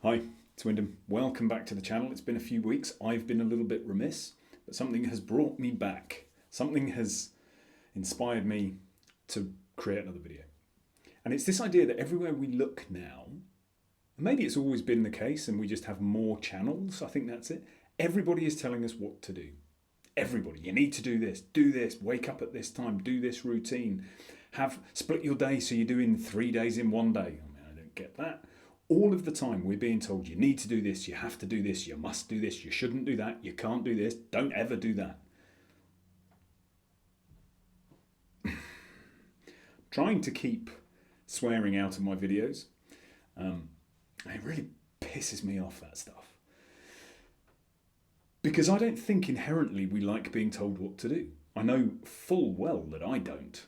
Hi, it's Wyndham. Welcome back to the channel. It's been a few weeks. I've been a little bit remiss, but something has brought me back. Something has inspired me to create another video. And it's this idea that everywhere we look now, maybe it's always been the case and we just have more channels, I think that's it. Everybody is telling us what to do. Everybody, you need to do this, wake up at this time, do this routine, split your day so you're doing 3 days in one day. I mean, I don't get that. All of the time we're being told you need to do this, you have to do this, you must do this, you shouldn't do that, you can't do this, don't ever do that. Trying to keep swearing out of my videos. It really pisses me off, that stuff. Because I don't think inherently we like being told what to do. I know full well that I don't.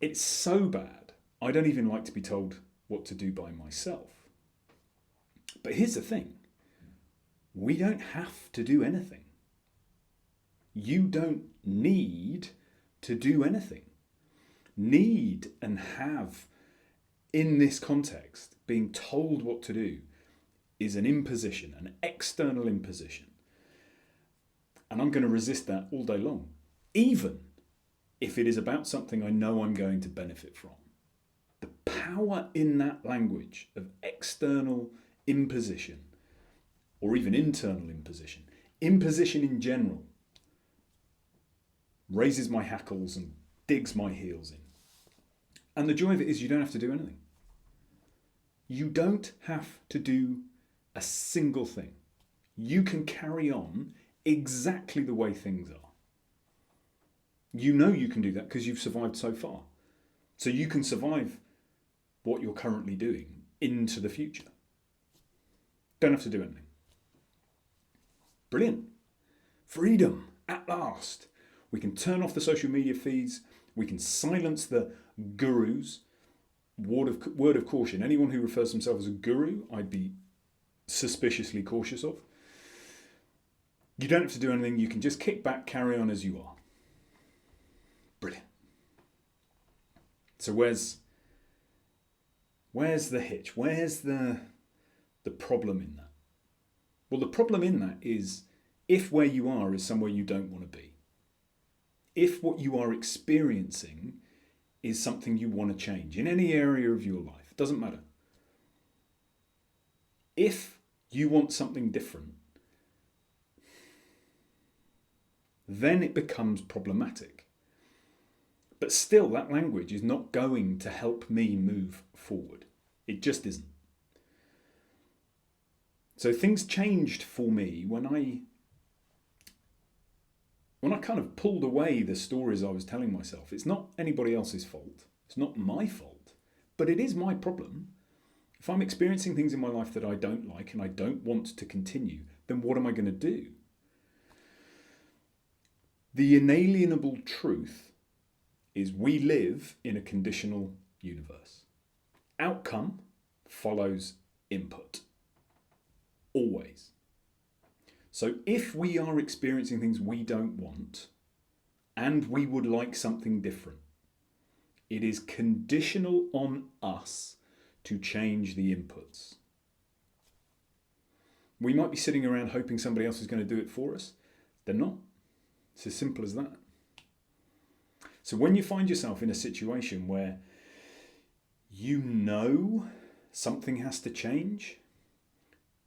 It's so bad, I don't even like to be told what to do by myself. But here's the thing. We don't have to do anything. You don't need to do anything. Need and have, in this context, being told what to do is an imposition, an external imposition. And I'm going to resist that all day long, even if it is about something I know I'm going to benefit from. The power in that language of external imposition, or even internal imposition in general, raises my hackles and digs my heels in. And the joy of it is you don't have to do anything. You don't have to do a single thing. You can carry on exactly the way things are. You know you can do that because you've survived so far. So you can survive what you're currently doing into the future. Don't have to do anything. Brilliant. Freedom, at last. We can turn off the social media feeds. We can silence the gurus. Word of caution. Anyone who refers to himself as a guru, I'd be suspiciously cautious of. You don't have to do anything. You can just kick back, carry on as you are. Brilliant. So where's the hitch? Where's the problem in that? Well, the problem in that is if where you are is somewhere you don't want to be. If what you are experiencing is something you want to change in any area of your life, it doesn't matter. If you want something different, then it becomes problematic. But still, that language is not going to help me move forward. It just isn't. So things changed for me when I kind of pulled away the stories I was telling myself. It's not anybody else's fault. It's not my fault. But it is my problem. If I'm experiencing things in my life that I don't like and I don't want to continue, then what am I going to do? The inalienable truth is we live in a conditional universe. Outcome follows input. Always. So if we are experiencing things we don't want and we would like something different, it is conditional on us to change the inputs. We might be sitting around hoping somebody else is going to do it for us. They're not. It's as simple as that. So when you find yourself in a situation where you know something has to change,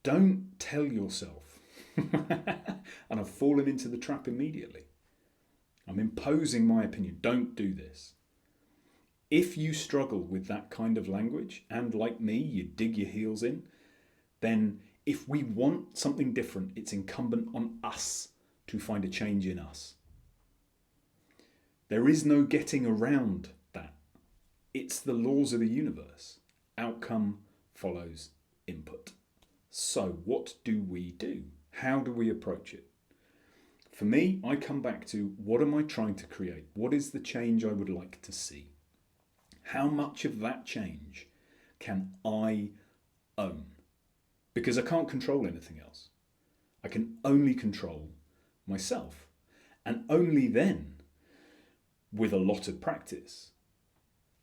don't tell yourself, and I've fallen into the trap immediately. I'm imposing my opinion. Don't do this. If you struggle with that kind of language, and like me, you dig your heels in, then if we want something different, it's incumbent on us to find a change in us. There is no getting around that. It's the laws of the universe. Outcome follows input. So what do we do? How do we approach it? For me, I come back to what am I trying to create? What is the change I would like to see? How much of that change can I own? Because I can't control anything else. I can only control myself. And only then with a lot of practice.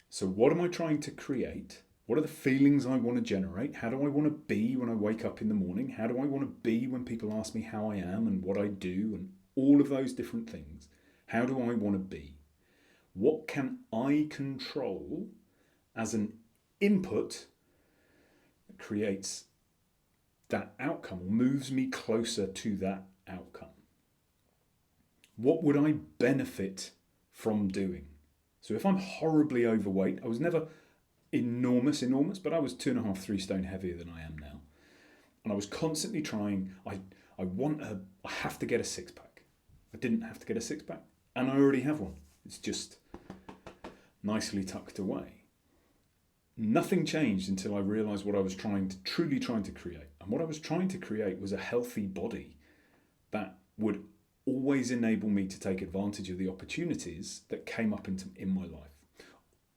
So what am I trying to create? What are the feelings I want to generate? How do I want to be when I wake up in the morning? How do I want to be when people ask me how I am and what I do and all of those different things? How do I want to be? What can I control as an input that creates that outcome or moves me closer to that outcome? What would I benefit from doing? So if I'm horribly overweight, I was never enormous, but I was 2.5, 3 stone heavier than I am now. And I was constantly trying, I have to get a six pack. I didn't have to get a six pack. And I already have one. It's just nicely tucked away. Nothing changed until I realised what I was truly trying to create. And what I was trying to create was a healthy body that would always enable me to take advantage of the opportunities that came up in my life.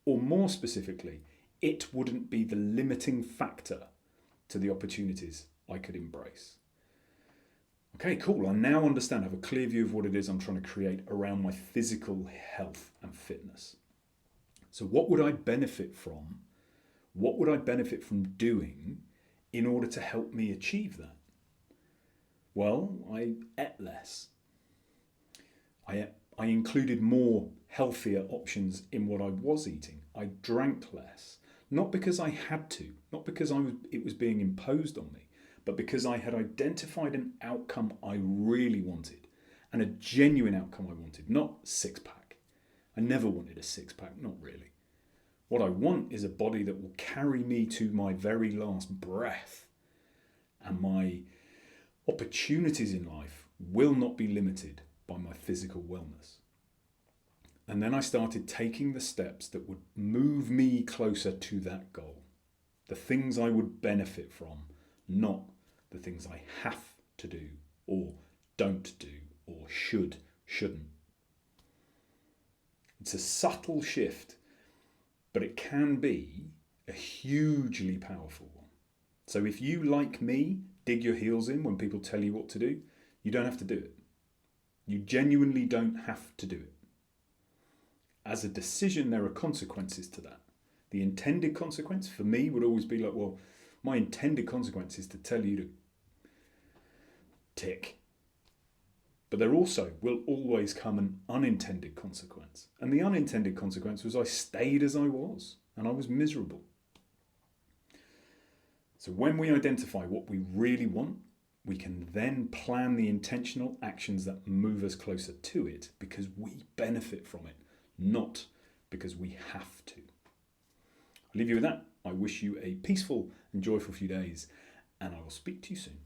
Or more specifically, it wouldn't be the limiting factor to the opportunities I could embrace. Okay, cool. I now understand, I have a clear view of what it is I'm trying to create around my physical health and fitness. So what would I benefit from? What would I benefit from doing in order to help me achieve that? Well, I ate less. I included more healthier options in what I was eating. I drank less. Not because I had to, not because it was being imposed on me, but because I had identified an outcome I really wanted, and a genuine outcome I wanted, not six-pack. I never wanted a six-pack, not really. What I want is a body that will carry me to my very last breath, and my opportunities in life will not be limited by my physical wellness. And then I started taking the steps that would move me closer to that goal. The things I would benefit from, not the things I have to do or don't do or shouldn't. It's a subtle shift, but it can be a hugely powerful one. So if you, like me, dig your heels in when people tell you what to do, you don't have to do it. You genuinely don't have to do it. As a decision, there are consequences to that. The intended consequence for me would always be like, well, my intended consequence is to tell you to tick. But there also will always come an unintended consequence. And the unintended consequence was I stayed as I was, and I was miserable. So when we identify what we really want, we can then plan the intentional actions that move us closer to it because we benefit from it, not because we have to. I'll leave you with that. I wish you a peaceful and joyful few days, and I will speak to you soon.